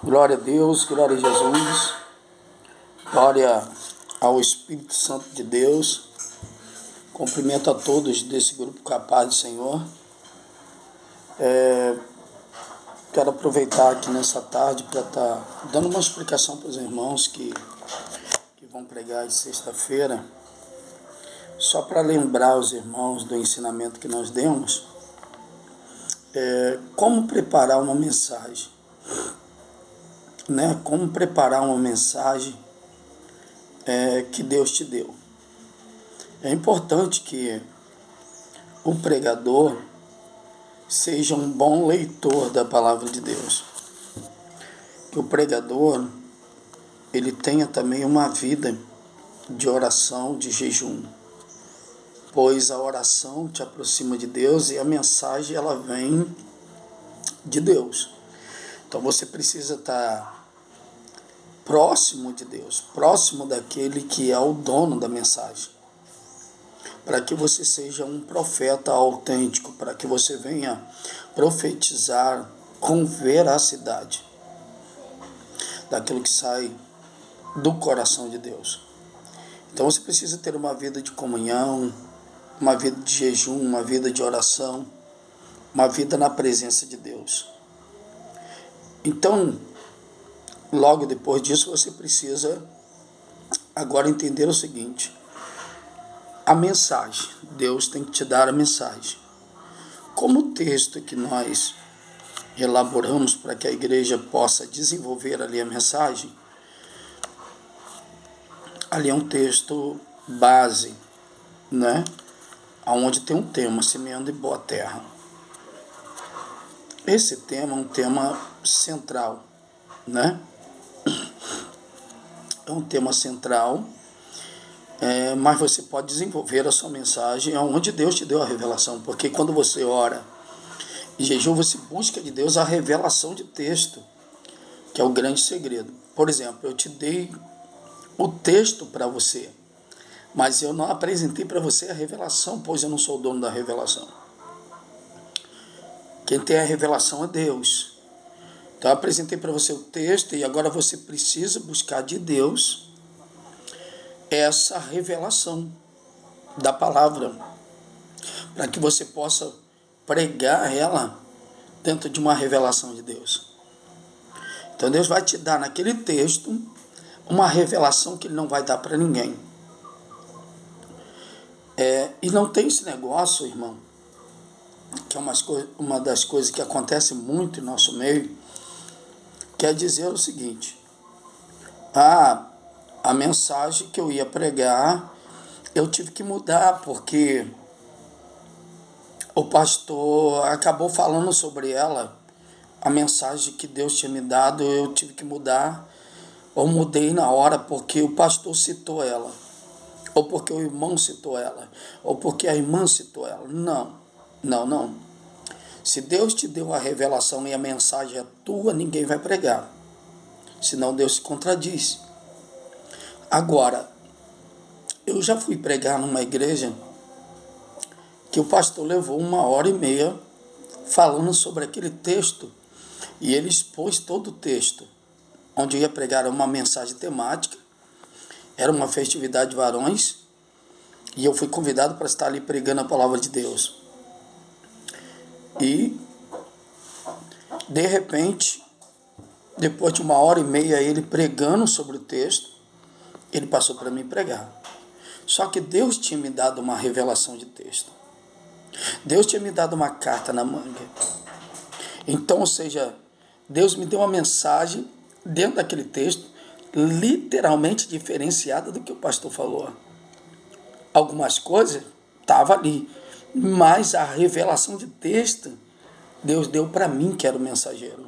Glória a Deus, glória a Jesus, glória ao Espírito Santo de Deus. Cumprimento a todos desse grupo Capaz do Senhor. Quero aproveitar aqui nessa tarde para estar dando uma explicação para os irmãos que vão pregar de sexta-feira, só para lembrar os irmãos do ensinamento que nós demos, como preparar uma mensagem. Como preparar uma mensagem que Deus te deu. É importante que o pregador seja um bom leitor da palavra de Deus. Que o pregador ele tenha também uma vida de oração, de jejum. Pois a oração te aproxima de Deus e a mensagem ela vem de Deus. Então você precisa estar próximo de Deus, próximo daquele que é o dono da mensagem, para que você seja um profeta autêntico, para que você venha profetizar com veracidade daquilo que sai do coração de Deus. Então você precisa ter uma vida de comunhão, uma vida de jejum, uma vida de oração, uma vida na presença de Deus. Então, logo depois disso, você precisa agora entender o seguinte: a mensagem, Deus tem que te dar a mensagem. Como o texto que nós elaboramos para que a igreja possa desenvolver ali a mensagem, ali é um texto base, onde tem um tema, semeando em boa terra. Esse tema é um tema central, É um tema central, mas você pode desenvolver a sua mensagem onde Deus te deu a revelação, porque quando você ora e jejum, você busca de Deus a revelação de texto, que é o grande segredo. Por exemplo, eu te dei o texto para você, mas eu não apresentei para você a revelação, pois eu não sou o dono da revelação. Quem tem a revelação é Deus. Então eu apresentei para você o texto e agora você precisa buscar de Deus essa revelação da palavra, para que você possa pregar ela dentro de uma revelação de Deus. Então Deus vai te dar naquele texto uma revelação que Ele não vai dar para ninguém. E não tem esse negócio, irmão, que é uma das coisas que acontece muito em nosso meio, quer dizer o seguinte: a mensagem que eu ia pregar, eu tive que mudar, porque o pastor acabou falando sobre ela, a mensagem que Deus tinha me dado, eu tive que mudar, ou mudei na hora porque o pastor citou ela, ou porque o irmão citou ela, ou porque a irmã citou ela. Não. Se Deus te deu a revelação e a mensagem é tua, ninguém vai pregar, senão Deus se contradiz. Agora, eu já fui pregar numa igreja que o pastor levou 1h30 falando sobre aquele texto, e ele expôs todo o texto, onde eu ia pregar uma mensagem temática, era uma festividade de varões, e eu fui convidado para estar ali pregando a palavra de Deus. E, de repente, depois de 1h30 ele pregando sobre o texto, ele passou para mim pregar. Só que Deus tinha me dado uma revelação de texto. Deus tinha me dado uma carta na manga. Então, ou seja, Deus me deu uma mensagem dentro daquele texto, literalmente diferenciada do que o pastor falou. Algumas coisas estavam ali, mas a revelação de texto, Deus deu para mim, que era o mensageiro.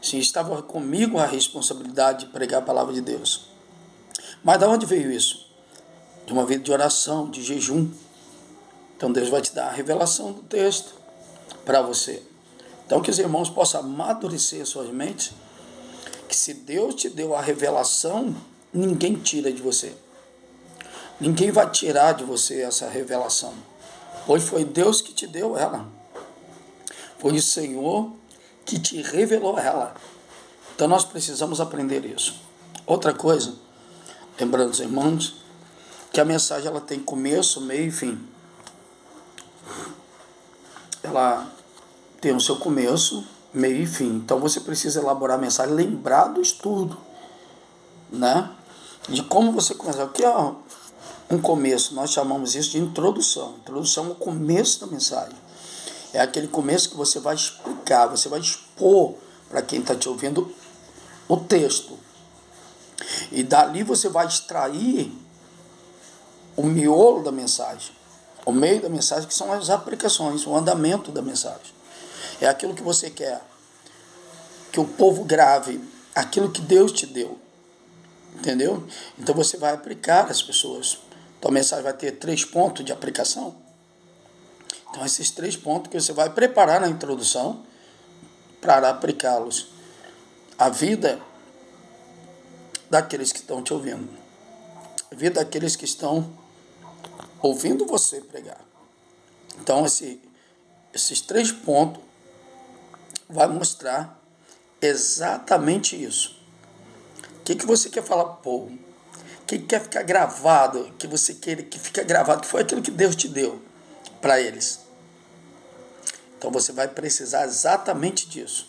Sim, estava comigo a responsabilidade de pregar a palavra de Deus. Mas de onde veio isso? De uma vida de oração, de jejum. Então Deus vai te dar a revelação do texto para você. Então que os irmãos possam amadurecer suas mentes, que se Deus te deu a revelação, ninguém tira de você. Ninguém vai tirar de você essa revelação, pois foi Deus que te deu ela. Foi o Senhor que te revelou ela. Então nós precisamos aprender isso. Outra coisa, lembrando os irmãos, que a mensagem ela tem começo, meio e fim. Ela tem o seu começo, meio e fim. Então você precisa elaborar a mensagem, lembrar do estudo, né? De como você começa. Aqui é um começo, nós chamamos isso de introdução. Introdução é o começo da mensagem. É aquele começo que você vai explicar, você vai expor para quem está te ouvindo o texto. E dali você vai extrair o miolo da mensagem, o meio da mensagem, que são as aplicações, o andamento da mensagem. É aquilo que você quer, que o povo grave, aquilo que Deus te deu. Entendeu? Então você vai aplicar às pessoas. Então a mensagem vai ter 3 pontos de aplicação. Então esses 3 pontos que você vai preparar na introdução para aplicá-los à vida daqueles que estão te ouvindo. A vida daqueles que estão ouvindo você pregar. Então esses 3 pontos vai mostrar exatamente isso. O que você quer falar para o povo? O que quer ficar gravado? Que você queira que fique gravado, que foi aquilo que Deus te deu para eles. Então você vai precisar exatamente disso.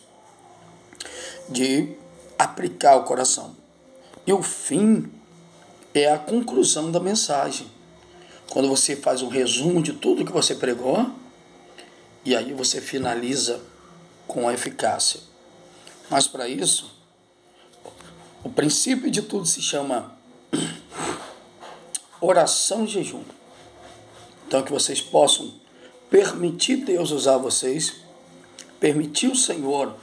De aplicar o coração. E o fim é a conclusão da mensagem. Quando você faz um resumo de tudo que você pregou, e aí você finaliza com a eficácia. Mas para isso, o princípio de tudo se chama oração e jejum. Então que vocês possam permitir Deus usar vocês, permitir o Senhor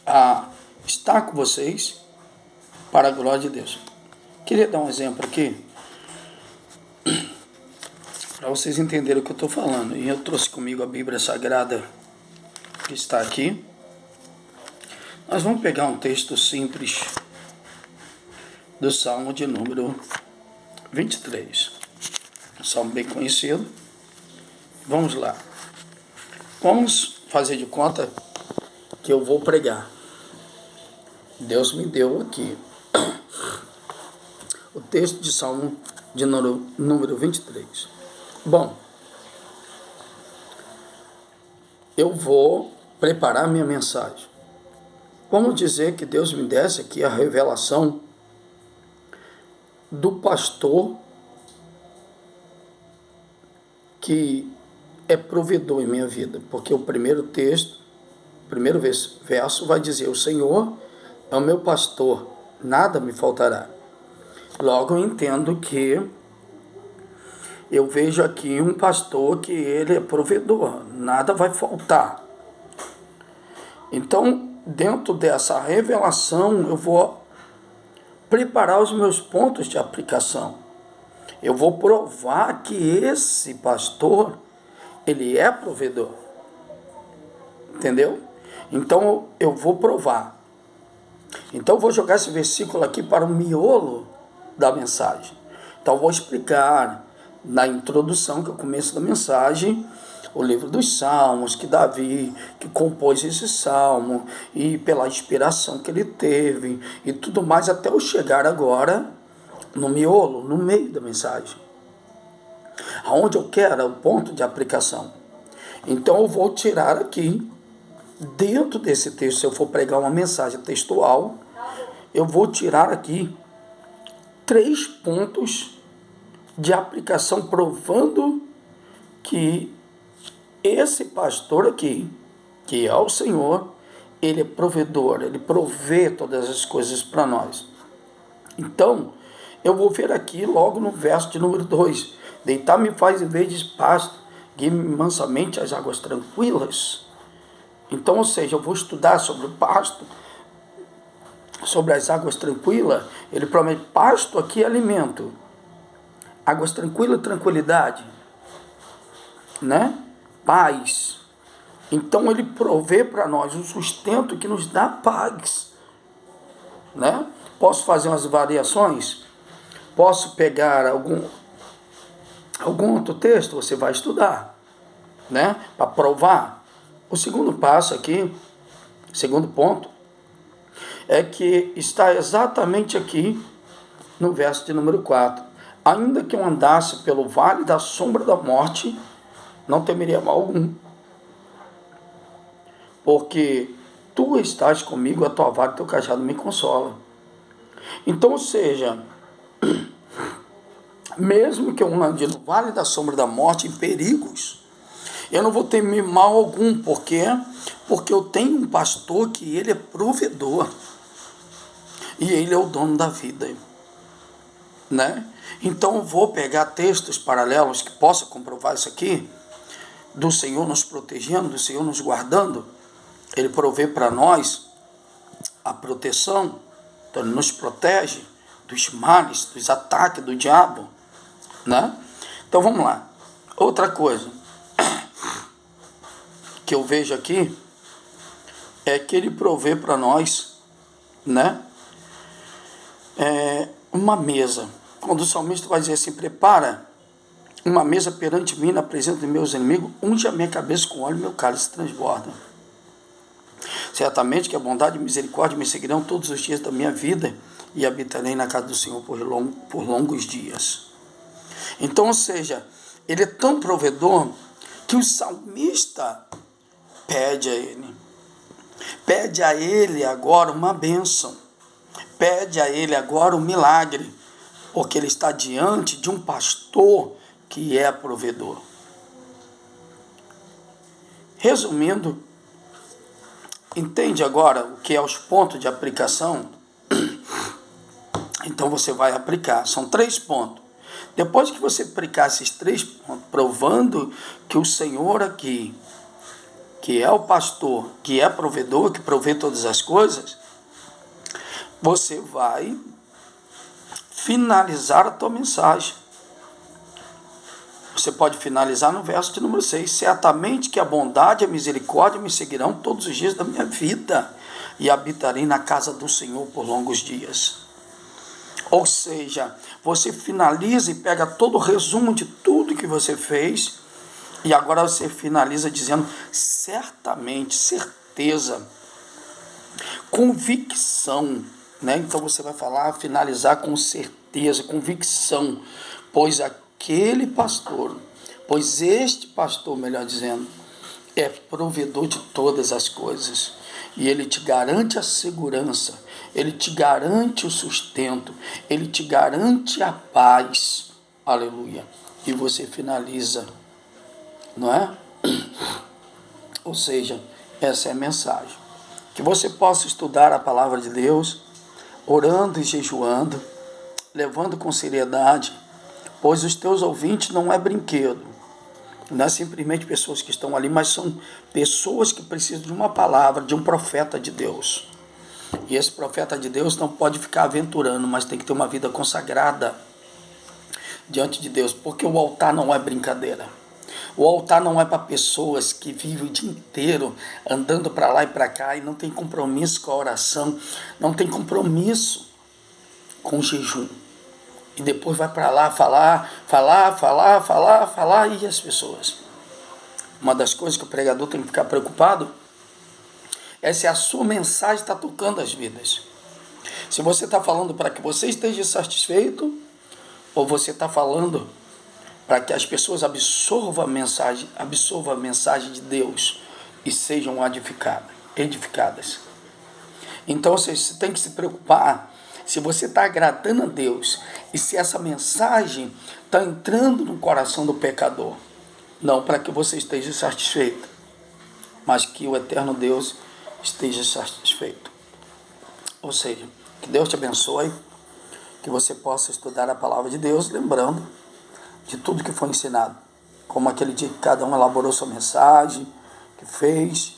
a estar com vocês para a glória de Deus. Queria dar um exemplo aqui, para vocês entenderem o que eu estou falando. E eu trouxe comigo a Bíblia Sagrada que está aqui. Nós vamos pegar um texto simples do Salmo de número 23. Um salmo bem conhecido. Vamos lá. Vamos fazer de conta que eu vou pregar. Deus me deu aqui o texto de Salmo de número 23. Bom, eu vou preparar minha mensagem. Vamos dizer que Deus me desse aqui a revelação do pastor que é provedor em minha vida. Porque o primeiro texto, o primeiro verso vai dizer: o Senhor é o meu pastor, nada me faltará. Logo eu entendo que eu vejo aqui um pastor que ele é provedor, nada vai faltar. Então, dentro dessa revelação, eu vou preparar os meus pontos de aplicação. Eu vou provar que esse pastor, ele é provedor. Entendeu? Então, eu vou provar. Então, eu vou jogar esse versículo aqui para o miolo da mensagem. Então, eu vou explicar na introdução, que é o começo da mensagem, o livro dos Salmos, que Davi, que compôs esse salmo, e pela inspiração que ele teve, e tudo mais, até eu chegar agora no miolo, no meio da mensagem, aonde eu quero, o ponto de aplicação. Então eu vou tirar aqui, dentro desse texto, se eu for pregar uma mensagem textual, eu vou tirar aqui 3 pontos de aplicação, provando que esse pastor aqui, que é o Senhor, ele é provedor, ele provê todas as coisas para nós. Então, eu vou ver aqui logo no verso de número 2, deitar-me faz em vez de pasto, guie-me mansamente às águas tranquilas. Então, ou seja, eu vou estudar sobre o pasto, sobre as águas tranquilas. Ele promete pasto aqui, alimento. Águas tranquilas, tranquilidade, né? Paz. Então ele provê para nós um sustento que nos dá paz, né? Posso fazer umas variações? Posso pegar algum outro texto? Você vai estudar, né? Para provar. O segundo passo aqui, segundo ponto, é que está exatamente aqui no verso de número 4. Ainda que eu andasse pelo vale da sombra da morte, não temeria mal algum, porque tu estás comigo, a tua vara e teu cajado me consola. Então, ou seja, mesmo que eu ande no vale da sombra da morte, em perigos, eu não vou temer mal algum. Por quê? Porque eu tenho um pastor que ele é provedor, e ele é o dono da vida, né? Então eu vou pegar textos paralelos que possam comprovar isso aqui, do Senhor nos protegendo, do Senhor nos guardando. Ele provê para nós a proteção, então ele nos protege dos males, dos ataques do diabo, né? Então vamos lá. Outra coisa que eu vejo aqui é que ele provê para nós, né, uma mesa. Quando o salmista vai dizer assim: prepara uma mesa perante mim na presença de meus inimigos, unge a minha cabeça com óleo e meu cálice transborda. Certamente que a bondade e a misericórdia me seguirão todos os dias da minha vida, e habitarei na casa do Senhor por longos dias. Então, ou seja, ele é tão provedor que o salmista pede a ele agora uma bênção, pede a ele agora um milagre, porque ele está diante de um pastor que é provedor. Resumindo, entende agora o que é os pontos de aplicação? Então você vai aplicar, são 3 pontos. Depois que você aplicar esses 3 pontos, provando que o Senhor aqui, que é o pastor, que é provedor, que provê todas as coisas, você vai finalizar a tua mensagem. Você pode finalizar no verso de número 6. Certamente que a bondade e a misericórdia me seguirão todos os dias da minha vida, e habitarei na casa do Senhor por longos dias. Ou seja, você finaliza e pega todo o resumo de tudo que você fez, e agora você finaliza dizendo certamente, certeza, convicção, né? Então você vai falar, finalizar com certeza, convicção, pois este pastor, melhor dizendo, é provedor de todas as coisas, e ele te garante a segurança, ele te garante o sustento, ele te garante a paz, aleluia, e você finaliza, não é? Ou seja, essa é a mensagem, que você possa estudar a palavra de Deus, orando e jejuando, levando com seriedade, pois os teus ouvintes não é brinquedo, não é simplesmente pessoas que estão ali, mas são pessoas que precisam de uma palavra, de um profeta de Deus. E esse profeta de Deus não pode ficar aventurando, mas tem que ter uma vida consagrada diante de Deus, porque o altar não é brincadeira. O altar não é para pessoas que vivem o dia inteiro andando para lá e para cá e não tem compromisso com a oração, não tem compromisso com o jejum. E depois vai para lá falar, e as pessoas. Uma das coisas que o pregador tem que ficar preocupado é se a sua mensagem está tocando as vidas. Se você está falando para que você esteja satisfeito, ou você está falando para que as pessoas absorvam a mensagem de Deus e sejam edificadas. Então você tem que se preocupar se você está agradando a Deus e se essa mensagem está entrando no coração do pecador. Não para que você esteja satisfeito, mas que o eterno Deus esteja satisfeito. Ou seja, que Deus te abençoe, que você possa estudar a palavra de Deus, lembrando de tudo que foi ensinado, como aquele dia que cada um elaborou sua mensagem, que fez,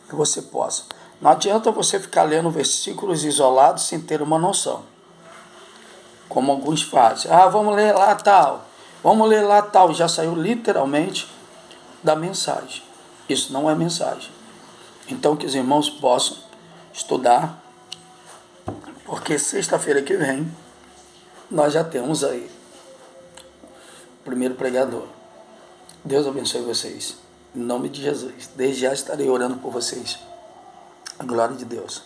que você possa. Não adianta você ficar lendo versículos isolados sem ter uma noção, como alguns fazem. Vamos ler lá tal, já saiu literalmente da mensagem. Isso não é mensagem. Então que os irmãos possam estudar, porque sexta-feira que vem nós já temos aí o primeiro pregador. Deus abençoe vocês, em nome de Jesus. Desde já estarei orando por vocês. A glória de Deus.